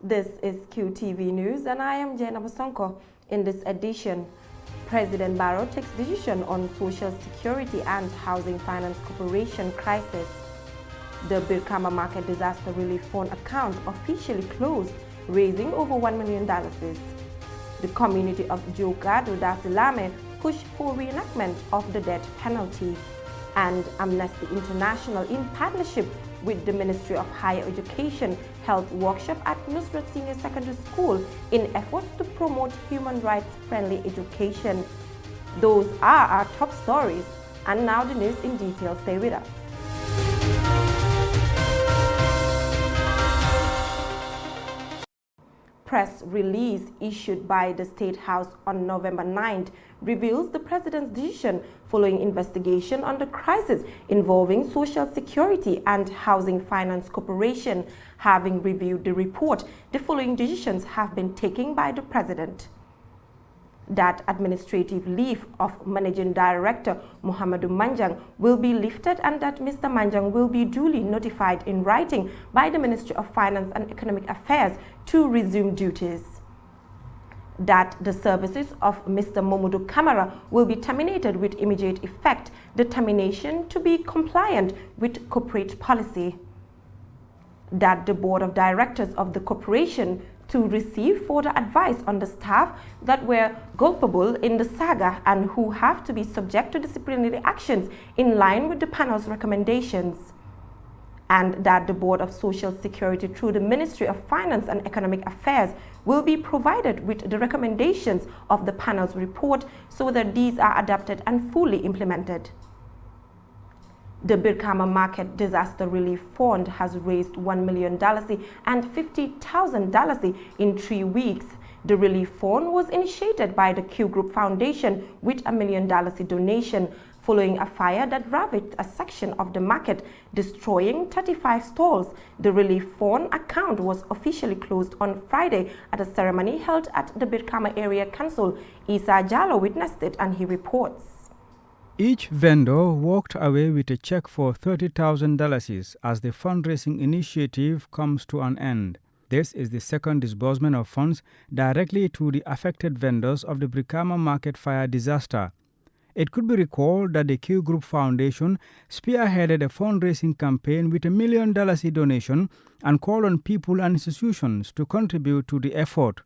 This is QTV News and I am Jenna Bosonko. In this edition, President Barrow takes decision on Social Security and Housing Finance Corporation crisis. The Birkama Market Disaster Relief Fund account officially closed, raising over $1 million. The community of Jokado Dasilame pushed for reenactment of the death penalty. And Amnesty International, in partnership with the Ministry of Higher Education, held workshop at Nusrat Senior Secondary School in efforts to promote human rights-friendly education. Those are our top stories. And now the news in detail. Stay with us. Press release issued by the State House on November 9th reveals the President's decision following investigation on the crisis involving Social Security and Housing Finance Corporation. Having reviewed the report, the following decisions have been taken by the President. That administrative leave of Managing Director Muhammadu Manjang will be lifted and that Mr. Manjang will be duly notified in writing by the Ministry of Finance and Economic Affairs to resume duties. That the services of Mr. Momodu Kamara will be terminated with immediate effect, the termination to be compliant with corporate policy. That the Board of Directors of the corporation to receive further advice on the staff that were culpable in the saga and who have to be subject to disciplinary actions in line with the panel's recommendations. And that the Board of Social Security through the Ministry of Finance and Economic Affairs will be provided with the recommendations of the panel's report so that these are adapted and fully implemented. The Birkama Market Disaster Relief Fund has raised $1 million and $50,000 in 3 weeks. The relief fund was initiated by the Q Group Foundation with $1 million donation following a fire that ravaged a section of the market, destroying 35 stalls. The relief fund account was officially closed on Friday at a ceremony held at the Birkama Area Council. Isa Jallo witnessed it and he reports. Each vendor walked away with a check for $30,000 as the fundraising initiative comes to an end. This is the second disbursement of funds directly to the affected vendors of the Birkama market fire disaster. It could be recalled that the Q Group Foundation spearheaded a fundraising campaign with $1 million donation and called on people and institutions to contribute to the effort.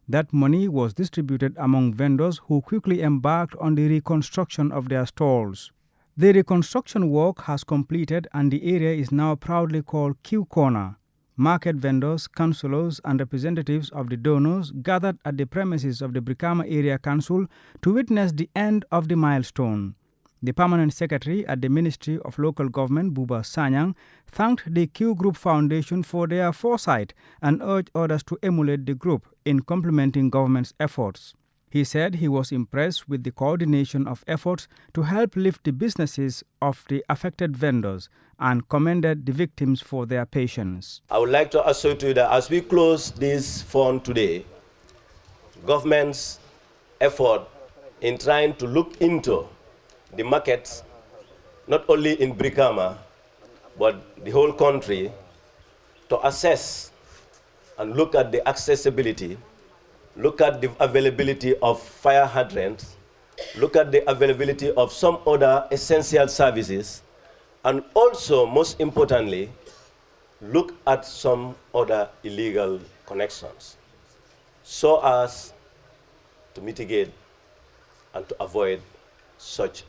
That money was distributed among vendors who quickly embarked on the reconstruction of their stalls. The reconstruction work has completed and the area is now proudly called Q Corner. Market vendors, councillors and representatives of the donors gathered at the premises of the Birkama Area Council to witness the end of the milestone. The Permanent Secretary at the Ministry of Local Government, Buba Sanyang, thanked the Q Group Foundation for their foresight and urged others to emulate the group in complementing government's efforts. He said he was impressed with the coordination of efforts to help lift the businesses of the affected vendors and commended the victims for their patience. I would like to assure you that as we close this fund today, government's effort in trying to look into the markets, not only in Birkama, but the whole country, to assess and look at the accessibility, look at the availability of fire hydrants, look at the availability of some other essential services, and also, most importantly, look at some other illegal connections, so as to mitigate and to avoid such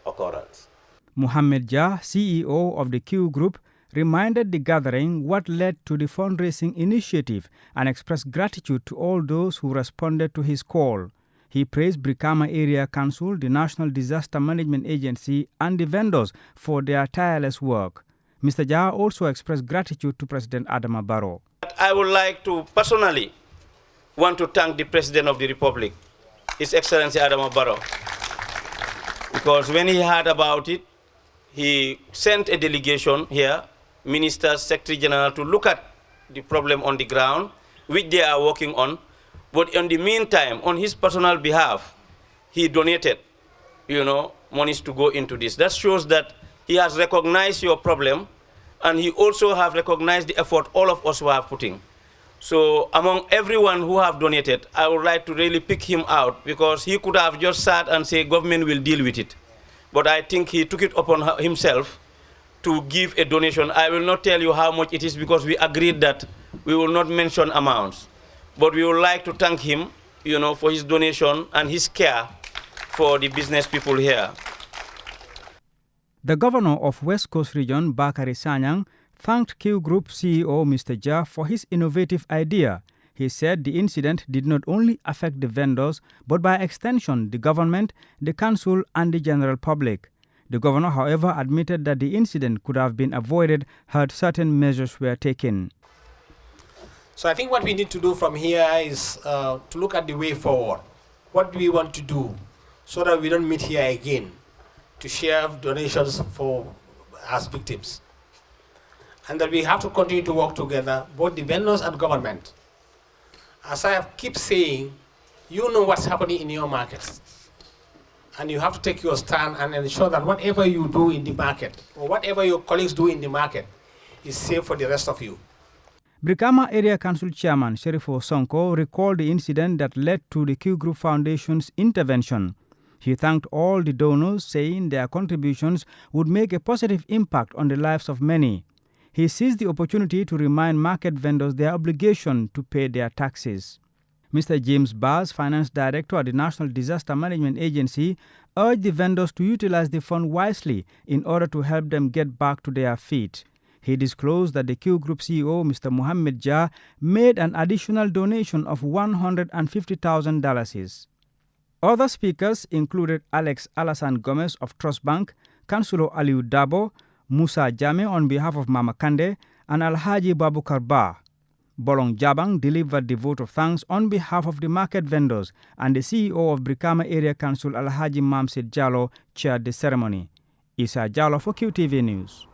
occurrence. Mohammed Jah, CEO of the Q Group, reminded the gathering what led to the fundraising initiative and expressed gratitude to all those who responded to his call. He praised Birkama Area Council, the National Disaster Management Agency, and the vendors for their tireless work. Mr. Jah also expressed gratitude to President Adama Barrow. I would like to personally want to thank the President of the Republic, His Excellency Adama Barrow, because when he heard about it, he sent a delegation here, Ministers, Secretary General, to look at the problem on the ground, which they are working on. But in the meantime, on his personal behalf, he donated, monies to go into this. That shows that he has recognized your problem, and he also has recognized the effort all of us were putting. So among everyone who have donated, I would like to really pick him out, because he could have just sat and say government will deal with it. But I think he took it upon himself to give a donation. I will not tell you how much it is, because we agreed that we will not mention amounts. But we would like to thank him, for his donation and his care for the business people here. The governor of West Coast Region, Bakari Sanyang, thanked Q Group CEO Mr. Jah for his innovative idea. He said the incident did not only affect the vendors, but by extension the government, the council and the general public. The governor, however, admitted that the incident could have been avoided had certain measures were taken. So I think what we need to do from here is to look at the way forward. What do we want to do so that we don't meet here again to share donations as victims? And that we have to continue to work together, both the vendors and government. As I keep saying, you know what's happening in your markets. And you have to take your stand and ensure that whatever you do in the market, or whatever your colleagues do in the market, is safe for the rest of you. Brikama Area Council Chairman Sherifo Sonko recalled the incident that led to the Q Group Foundation's intervention. He thanked all the donors, saying their contributions would make a positive impact on the lives of many. He seized the opportunity to remind market vendors their obligation to pay their taxes. Mr. James Bars, Finance Director at the National Disaster Management Agency, urged the vendors to utilize the fund wisely in order to help them get back to their feet. He disclosed that the Q Group CEO, Mr. Mohammed Jah, made an additional donation of $150,000. Other speakers included Alex Alassane Gomez of Trust Bank, Councillor Aliou Dabo, Musa Jame on behalf of Mama Kande, and Alhaji Babukar Ba. Bolong Jabang delivered the vote of thanks on behalf of the market vendors, and the CEO of Brikama Area Council, Alhaji Mamsid Jallo, chaired the ceremony. Isa Jallo for QTV News.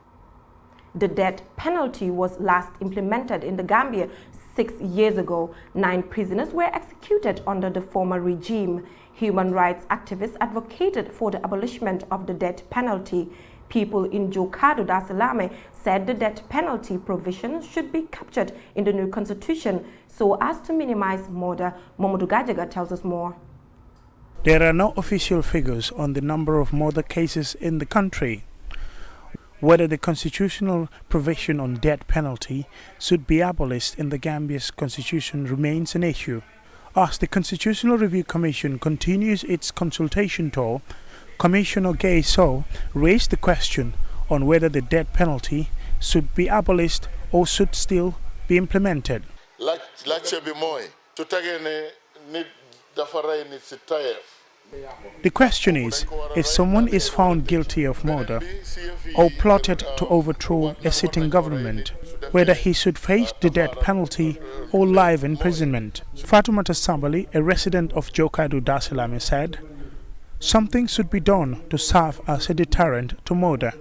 The death penalty was last implemented in the Gambia 6 years ago. 9 prisoners were executed under the former regime. Human rights activists advocated for the abolishment of the death penalty. People in Jokado Dasalame said the death penalty provisions should be captured in the new constitution so as to minimize murder. Momodu Gajaga tells us more. There are no official figures on the number of murder cases in the country. Whether the constitutional provision on death penalty should be abolished in the Gambia's constitution remains an issue. As the Constitutional Review Commission continues its consultation tour, Commissioner Gay So raised the question on whether the death penalty should be abolished or should still be implemented. The question is, if someone is found guilty of murder or plotted to overthrow a sitting government, whether he should face the death penalty or life imprisonment. Fatoumata Sambali, a resident of Jokadu Dasilame, said, something should be done to serve as a deterrent to murder.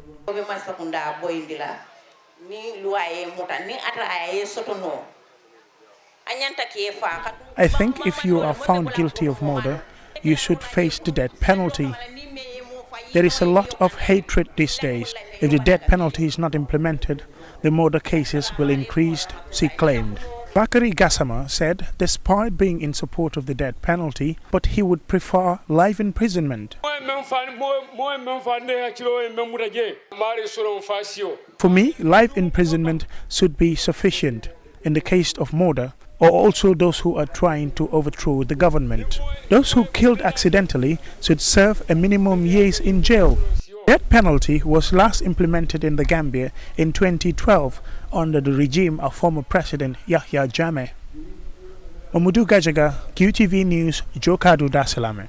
I think if you are found guilty of murder, you should face the death penalty. There is a lot of hatred these days. If the death penalty is not implemented, the murder cases will increase, she claimed. Bakari Gassama said, despite being in support of the death penalty, but he would prefer life imprisonment. For me, life imprisonment should be sufficient in the case of murder, or also those who are trying to overthrow the government. Those who killed accidentally should serve a minimum years in jail. Death penalty was last implemented in the Gambia in 2012 under the regime of former President Yahya Jammeh. Mamudu Gajaga, QTV News, Jokadu Dasalame.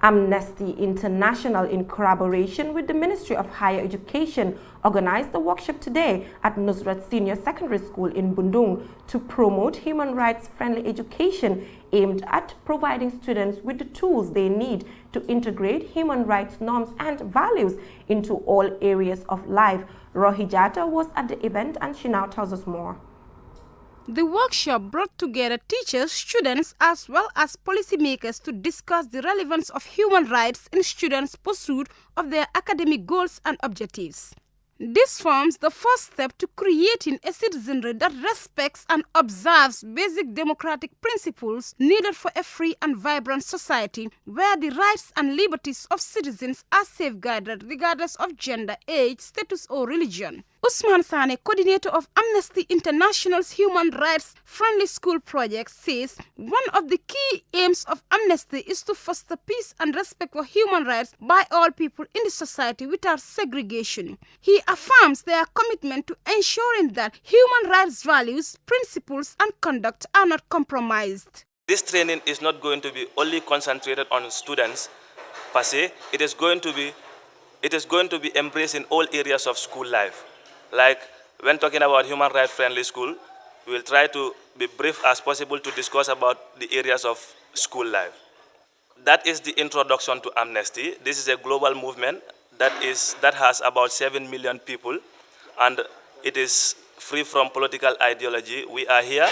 Amnesty International, in collaboration with the Ministry of Higher Education, organized a workshop today at Nusrat Senior Secondary School in Bundung to promote human rights-friendly education aimed at providing students with the tools they need to integrate human rights norms and values into all areas of life. Rohijata was at the event and she now tells us more. The workshop brought together teachers, students, as well as policymakers to discuss the relevance of human rights in students' pursuit of their academic goals and objectives. This forms the first step to creating a citizenry that respects and observes basic democratic principles needed for a free and vibrant society where the rights and liberties of citizens are safeguarded regardless of gender, age, status or religion. Usman Sane, coordinator of Amnesty International's Human Rights Friendly School project, says one of the key aims of Amnesty is to foster peace and respect for human rights by all people in the society without segregation. He affirms their commitment to ensuring that human rights values, principles and conduct are not compromised. This training is not going to be only concentrated on students per se. It is going to be embraced in all areas of school life. Like when talking about human rights friendly school, we will try to be brief as possible to discuss about the areas of school life. That is the introduction to Amnesty. This is a global movement that has about 7 million people, and it is free from political ideology. We are here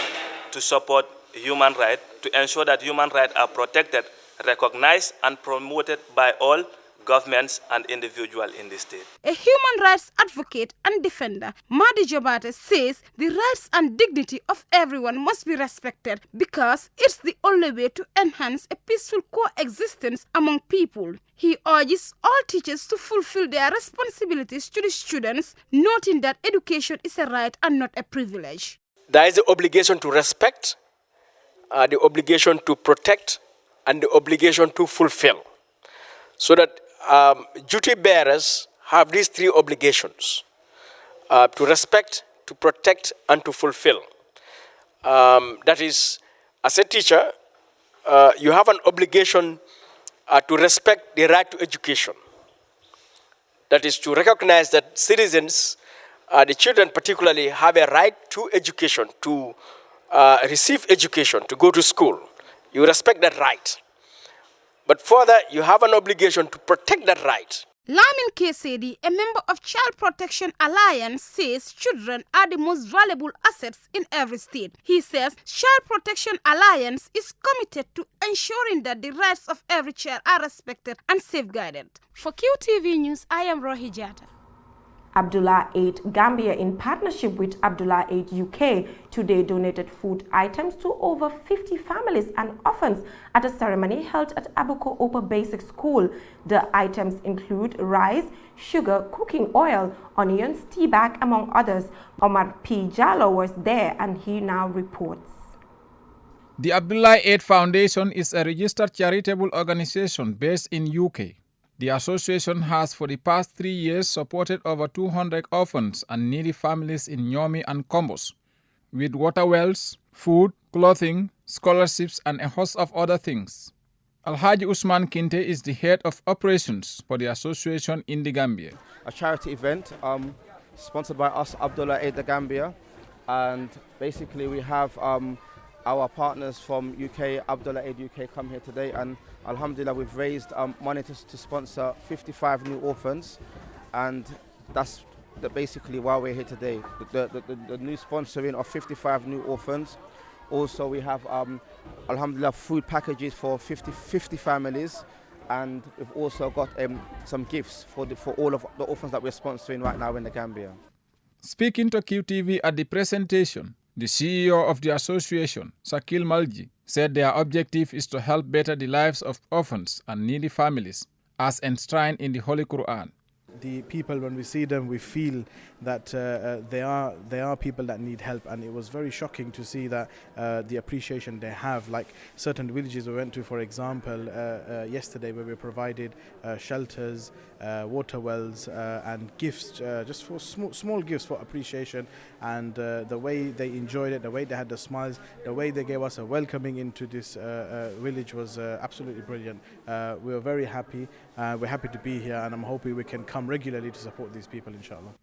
to support human rights, to ensure that human rights are protected, recognized and promoted by all governments and individuals in the state. A human rights advocate and defender, Madi Jobate, says the rights and dignity of everyone must be respected because it's the only way to enhance a peaceful coexistence among people. He urges all teachers to fulfill their responsibilities to the students, noting that education is a right and not a privilege. There is the obligation to respect, the obligation to protect, and the obligation to fulfill. So that duty bearers have these three obligations: to respect, to protect, and to fulfill. That is, as a teacher, you have an obligation to respect the right to education. That is, to recognize that citizens, the children particularly, have a right to education, to receive education, to go to school. You respect that right. But further, you have an obligation to protect that right. Lamin Kesedi, a member of Child Protection Alliance, says children are the most valuable assets in every state. He says Child Protection Alliance is committed to ensuring that the rights of every child are respected and safeguarded. For QTV News, I am Rohi Jata. Abdullah Aid Gambia, in partnership with Abdullah Aid UK, today donated food items to over 50 families and orphans at a ceremony held at Abuko Upper Basic School. The items include rice, sugar, cooking oil, onions, tea bag, among others. Omar P. Jallo was there and he now reports. The Abdullah Aid Foundation is a registered charitable organization based in UK. The association has for the past 3 years supported over 200 orphans and needy families in Nyomi and Kombos with water wells, food, clothing, scholarships and a host of other things. Alhaji Usman Kinte is the head of operations for the association in the Gambia. A charity event sponsored by us, Abdullah Aid the Gambia, and basically we have our partners from UK, Abdullah Aid UK, come here today, and alhamdulillah we've raised money to sponsor 55 new orphans, and that's basically why we're here today, the new sponsoring of 55 new orphans. Also we have alhamdulillah food packages for 50 families, and we've also got some gifts for all of the orphans that we're sponsoring right now in the Gambia. Speaking to QTV at the presentation, the CEO of the association, Sakil Malji, said their objective is to help better the lives of orphans and needy families, as enshrined in the Holy Quran. The people, when we see them, we feel that they are people that need help, and it was very shocking to see that the appreciation they have. Like certain villages we went to, for example, yesterday, where we provided shelters, water wells, and gifts, just for small gifts for appreciation, and the way they enjoyed it, the way they had the smiles, the way they gave us a welcoming into this village was absolutely brilliant. We were very happy. We're happy to be here, and I'm hoping we can come regularly to support these people, inshallah.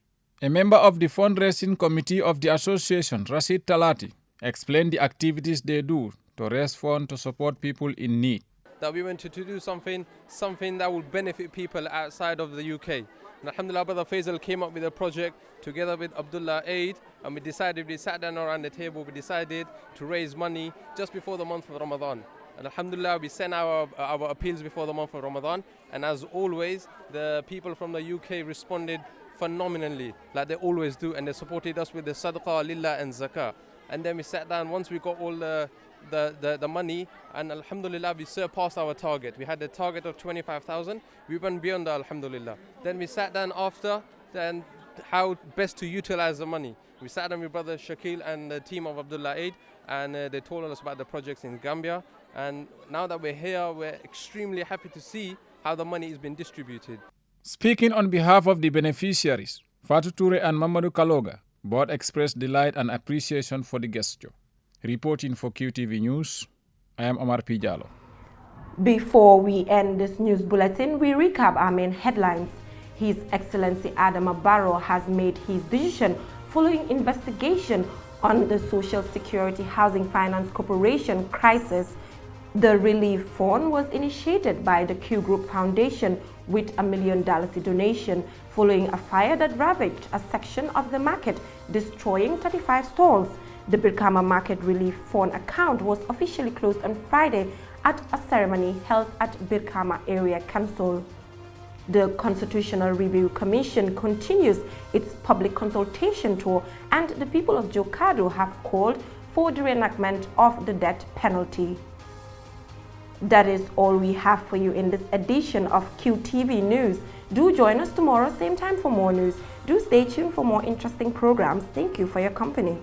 A member of the fundraising committee of the association, Rashid Talati, explained the activities they do to raise funds to support people in need. That we wanted to do something that would benefit people outside of the UK. And alhamdulillah, Brother Faisal came up with a project together with Abdullah Aid, and we sat down around the table, we decided to raise money just before the month of Ramadan. And alhamdulillah, we sent our appeals before the month of Ramadan, and as always, the people from the UK responded phenomenally, like they always do, and they supported us with the sadaqah, lillah and zakah. And then we sat down, once we got all the money, and alhamdulillah we surpassed our target. We had a target of 25,000, we went beyond that, alhamdulillah. Then we sat down after, then how best to utilize the money. We sat down with brother Shakil and the team of Abdullah Aid, and they told us about the projects in Gambia. And now that we're here, we're extremely happy to see how the money is being distributed. Speaking on behalf of the beneficiaries, Fatou Toure and Mamadou Kaloga both expressed delight and appreciation for the gesture. Reporting for QTV News, I am Omar P. Jallo. Before we end this news bulletin, we recap our main headlines. His Excellency Adama Barrow has made his decision following investigation on the Social Security Housing Finance Corporation crisis. The relief fund was initiated by the Q Group Foundation with $1 million donation following a fire that ravaged a section of the market, destroying 35 stalls. The Birkama Market Relief Fund account was officially closed on Friday at a ceremony held at Birkama Area Council. The Constitutional Review Commission continues its public consultation tour, and the people of Jokado have called for the reenactment of the death penalty. That is all we have for you in this edition of QTV News. Do join us tomorrow, same time for more news. Do stay tuned for more interesting programs. Thank you for your company.